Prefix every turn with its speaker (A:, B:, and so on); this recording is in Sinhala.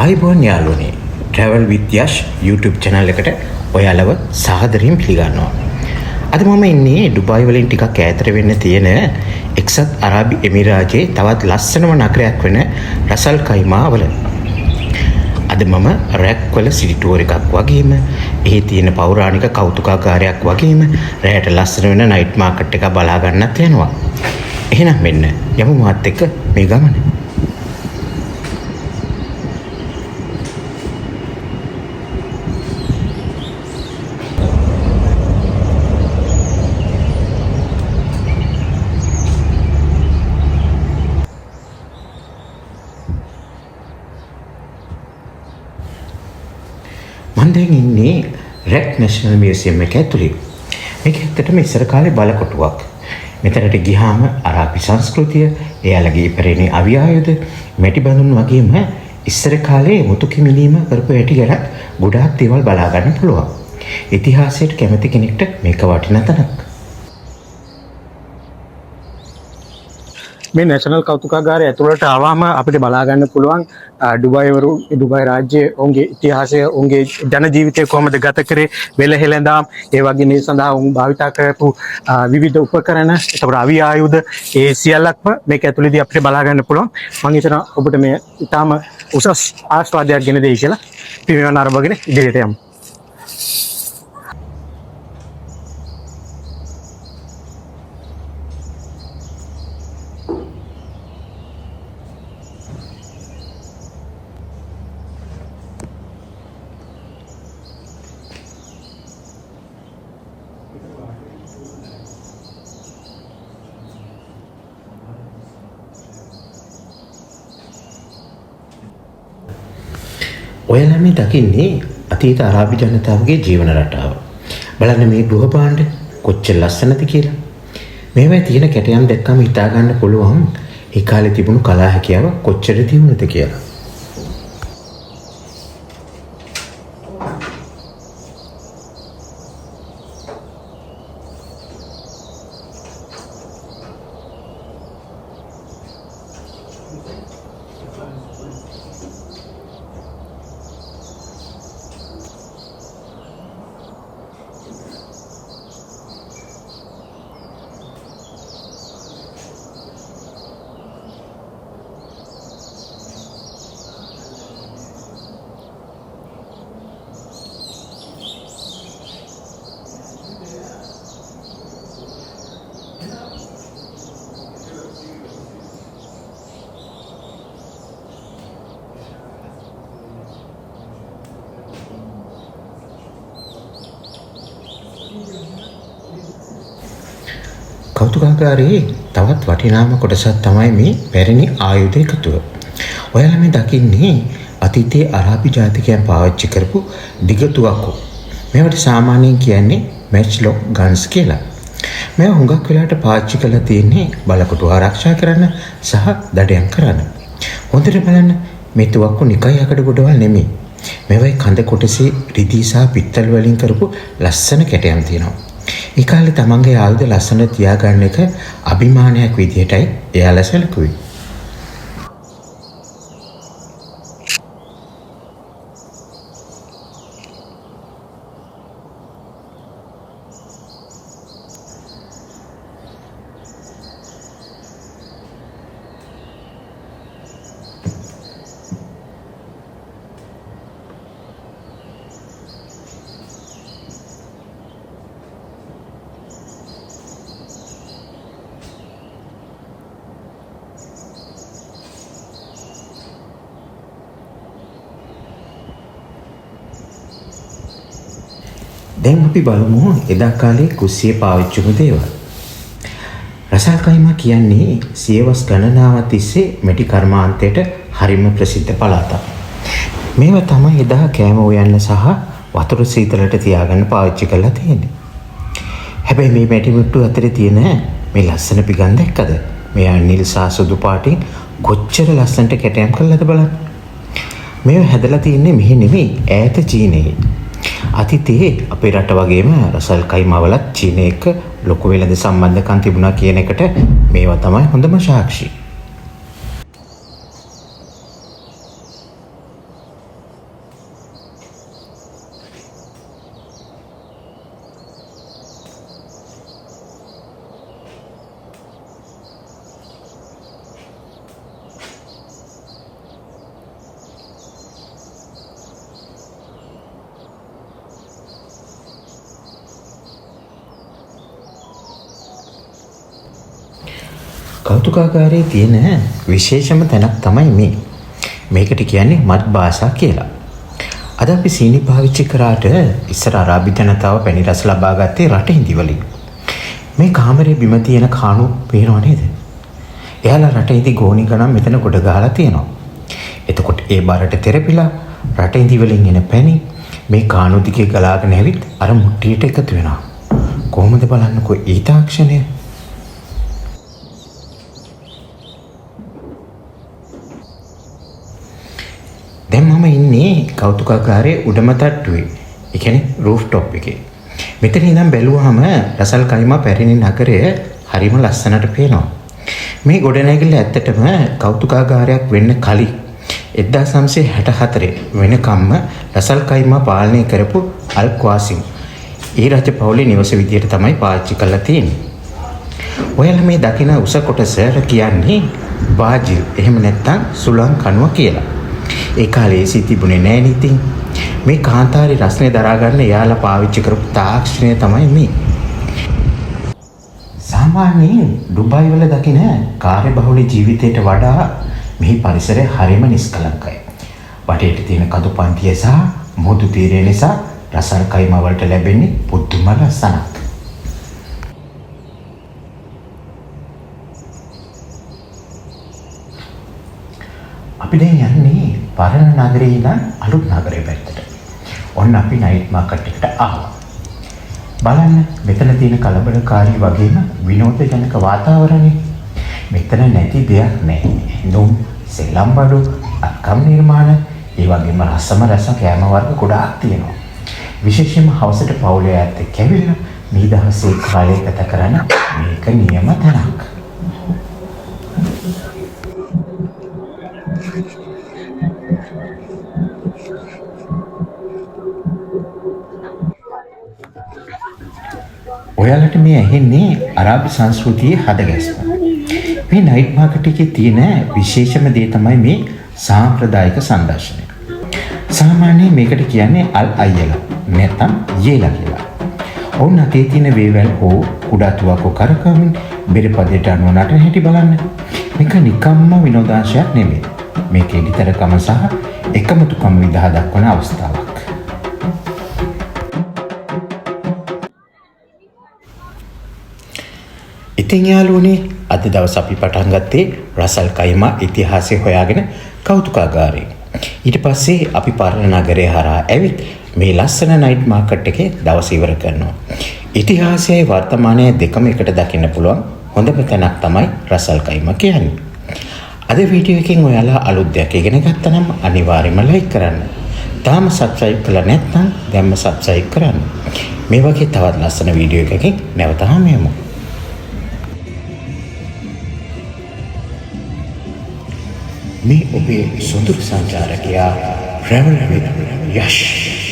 A: ආයිබෝන් යාළුවනේ travel with Yash YouTube channel එකට ඔයාලව සාදරයෙන් පිළිගන්නවා. අද මම ඉන්නේ ඩුබායි වලින් ටිකක් ඈතට වෙන්න තියෙන එක්සත් අරාබි එමිරාජයේ තවත් ලස්සනම නගරයක් වෙන රසල් කයිමා වල. අද මම රැක් වල සිටි ටුවර් එකක් වගේම එහි තියෙන පෞරාණික කෞතුකාගාරයක් වගේම රැයට ලස්සන වෙන නයිට් මාකට් එක බලා ගන්නත් යනවා. එහෙනම් මෙන්න යමු මාත් එක්ක මේ ගමන. මම දැන් ඉන්නේ රැක් නැෂනල් මියුසියම් එක ඇතුලේ. මේක ඇත්තටම ඉස්සර කාලේ බලකොටුවක්. මෙතනට ගියාම අරාබි සංස්කෘතිය, එයාලගේ ඉපරෙණි අවි ආයුධ, මැටි බඳුන් වගේම ඉස්සර කාලේ මුතු කිමිනීම කරපු හැටි ගැන ගොඩාක් දේවල් බලා ගන්න පුළුවන්. ඉතිහාසයට කැමති කෙනෙක්ට මේක වටිනා තැනක්.
B: මේ නැෂනල් කෞතුකාගාරය ඇතුළට ආවම අපිට බලා ගන්න පුළුවන් ඩුබායි රාජ්‍යයේ ඔවුන්ගේ ඉතිහාසය, ඔවුන්ගේ ජන ජීවිතය කොහොමද ගත කරේ, වෙළ හෙළඳාම්, ඒ වගේ මේ සඳහා ඔවුන් භාවිතා කරපු විවිධ උපකරණ, ඒතකොට අවි ආයුධ, ඒ සියල්ලක්ම මේක ඇතුළේදී අපිට බලා ගන්න පුළුවන්. මම හිතනවා ඔබට මේ ඉතාම උසස් ආස්වාදයක් ගෙන දෙයි කියලා. අපි මේවා නරඹගෙන ඉදිරියට යමු.
A: ඔයාලා මේ දකින්නේ අතීත අරාබි ජනතාවගේ ජීවන රටාව. බලන්න මේ ගෘහ භාණ්ඩ කොච්චර ලස්සනද කියලා. මේවා තියෙන කැටයම් දැක්කම හිතා ගන්න පුළුවන් ඒ කාලේ තිබුණු කලා හැකියාව කොච්චර තියුණද කියලා. කෞතුකාගාරයේ තවත් වටිනාම කොටසක් තමයි මේ පැරණි ආයුධ එකතුව. ඔයාලා මේ දකින්නේ අතීතයේ අරාබි ජාතිකයන් පාවිච්චි කරපු දිග තුවක්කු. මේවට සාමාන්‍යයෙන් කියන්නේ මැච්ලොක් ගන්ස් කියලා. මේවා හුඟක් වෙලාවට පාවිච්චි කරලා තියෙන්නේ බලකොටු ආරක්ෂා කරන්න සහ දඩයම් කරන්න. හොඳට බලන්න මේ තුවක්කු නිකයි යකඩ ගොඩවල් නෙමෙයි. මේවයි කඳ කොටසේ රිදී සහ පිත්තල් වලින් කරපු ලස්සන කැටයම් තියෙනවා. ඒ කාලේ තමන්ගේ ආයුධ ලස්සන තියාගන්න එක අභිමානයක් විදිහටයි එයාලා සැලකුවේ. දැන් අපි බලමු එදා කාලේ කුස්සිය පාවිච්චි කරපු දේවල්. රසල් කයිමා කියන්නේ සියවස් ගණනාවක් තිස්සේ මෙටි කර්මාන්තයට හරිම ප්‍රසිද්ධ පළාතක්. මේවා තමයි එදා කෑම උයන්න සහ වතුර සීතලට තියාගන්න පාවිච්චි කරලා තියෙන්නේ. හැබැයි මේ මැටි මුට්ටු අතරේ තියෙන මේ ලස්සන පිගන් දැක්කද? මෙයා නිල් සහ සුදු පාටින් කොච්චර ලස්සනට කැටයම් කරලාද බලන්න. මේවා හැදලා තියෙන්නේ මෙහි නෙමෙයි ඈත චීනයේ. අතීතයේ අපේ රට වගේම රසල් කයිමාවලත් චීනය එක්ක ලොකු වෙළඳ සම්බන්ධකම් තිබුණා කියන එකට මේවා තමයි හොඳම සාක්ෂි. කෞතුකාගාරයේ තියෙන විශේෂම තැනක් තමයි මේ. මේකට කියන්නේ මත් භාෂා කියලා. අද අපි සීනි පාවිච්චි කරාට ඉස්සර අරාබි ජනතාව පැණි රස ලබා ගත්තේ රට හිඳි මේ කාමරේ බිම තියෙන කාණු පේනව නේද? එයාලා රට හිඳි ගෝණි ගණන් මෙතන කොට ගහලා තියෙනවා. එතකොට ඒ බරට තෙරපිලා රට හිඳි වලින් එන පැණි මේ කාණු දිගේ ගලාගෙන ඇවිත් අර මුට්ටියට එකතු වෙනවා. කොහොමද බලන්නකෝ ඒ තාක්ෂණය? දැන් මම ඉන්නේ කෞතුකාගාරයේ උඩම තට්ටුවේ. ඒ කියන්නේ රූෆ් টොප් එකේ. මෙතන ඉඳන් බැලුවාම රසල් කයිමා පැරණි නගරය හරිම ලස්සනට පේනවා. මේ ගොඩනැගිල්ල ඇත්තටම කෞතුකාගාරයක් වෙන්න කලින් 1964 වෙනකම්ම රසල් කයිමා පාලනය කරපු අල් ක්වාසිම් ඒ රජ පවුලේ නිවස විදියට තමයි පාවිච්චි කරලා තියෙන්නේ. ඔයාලා මේ දකින උස කොටස කියන්නේ බාජිල් එහෙම නැත්නම් සුළං කණුව කියලා. ඒ කාලේ ඒසි තිබුණේ නැහැ නිතින්. මේ කාන්තාරි රස්නේ දරා ගන්න එයාලා පාවිච්චි කරපු තාක්ෂණය තමයි මේ. සාමාන්‍යයෙන් ඩුබායි වල දකින කාර්යබහුල ජීවිතයට වඩා මේ පරිසරය හරිම නිස්කලංකයි. වටේට තියෙන කඳු පන්තිය සහ මුහුදු තීරය නිසා රසල් කයිමා වලට ලැබෙන්නේ පුදුම ලස්සනක්. අපි දැන් යන්නේ පරණ නගරේ ඉඳන් අලුත් නගරේ පැත්තට. ඔන්න අපි නයිට් මාකට් එකට ආවා. බලන්න මෙතන තියෙන කලබලකාරී වගේම විනෝදජනක වාතාවරණය. මෙතන නැති දෙයක් නැහැ. නුම්, සෙල්ලම් බඩු, අත්කම් නිර්මාණ, ඒ වගේම රසම රස කෑම වර්ග ගොඩාක් තියෙනවා. විශේෂයෙන්ම හවසට පවුලේ අයත් එක්ක ඇවිල්ලා මේ දවසේ කාලය ගත කරන මේක නියම තැනක්. ඔයාලට මේ ඇහෙන්නේ අරාබි සංස්කෘතියේ හදගැස්ම. මේ නයිට් මාකට් එකේ තියෙන විශේෂම දේ තමයි මේ සාම්ප්‍රදායික සංදර්ශනය. සාමාන්‍යයෙන් මේකට කියන්නේ අල් අයලා නැත්නම් යේලා කියලා. ඔවුන් අතේ තියෙන වේවැල් හෝ කුඩා තුවක්කු කරකවමින් බෙරපදයට අනුව නටන හැටි බලන්න. මේක නිකම්ම විනෝදාංශයක් නෙමෙයි. මේක එඩිතරකම සහ එකමුතුකම විදහා දක්වන අවස්ථාවක්. ඉතින් යාළුවනේ අද දවස් අපි පටන් ගත්තේ රසල් කයිමා ඉතිහාසය හොයාගෙන කෞතුකාගාරයෙන්. ඊට පස්සේ අපි පරණ නගරය හරහා ඇවිත් මේ ලස්සන නයිට් මාකට් එකේ දවස ඉවර කරනවා. ඉතිහාසයයි වර්තමානයයි දෙකම එකට දකින්න පුළුවන් හොඳම තැනක් තමයි රසල් කයිමා කියන්නේ. අද වීඩියෝ එකෙන් ඔයාලා අලුත් දෙයක් ඉගෙන ගත්තා නම් අනිවාර්යයෙන්ම ලයික් කරන්න. තාම සබ්ස්ක්‍රයිබ් කළා නැත්නම් දැන්ම සබ්ස්ක්‍රයිබ් කරන්න. මේ වගේ තවත් ලස්සන වීඩියෝ එකකින් නැවත හමුවෙමු. මේ ඔබේ සොඳුරු සංචාරකයා travel with Yash.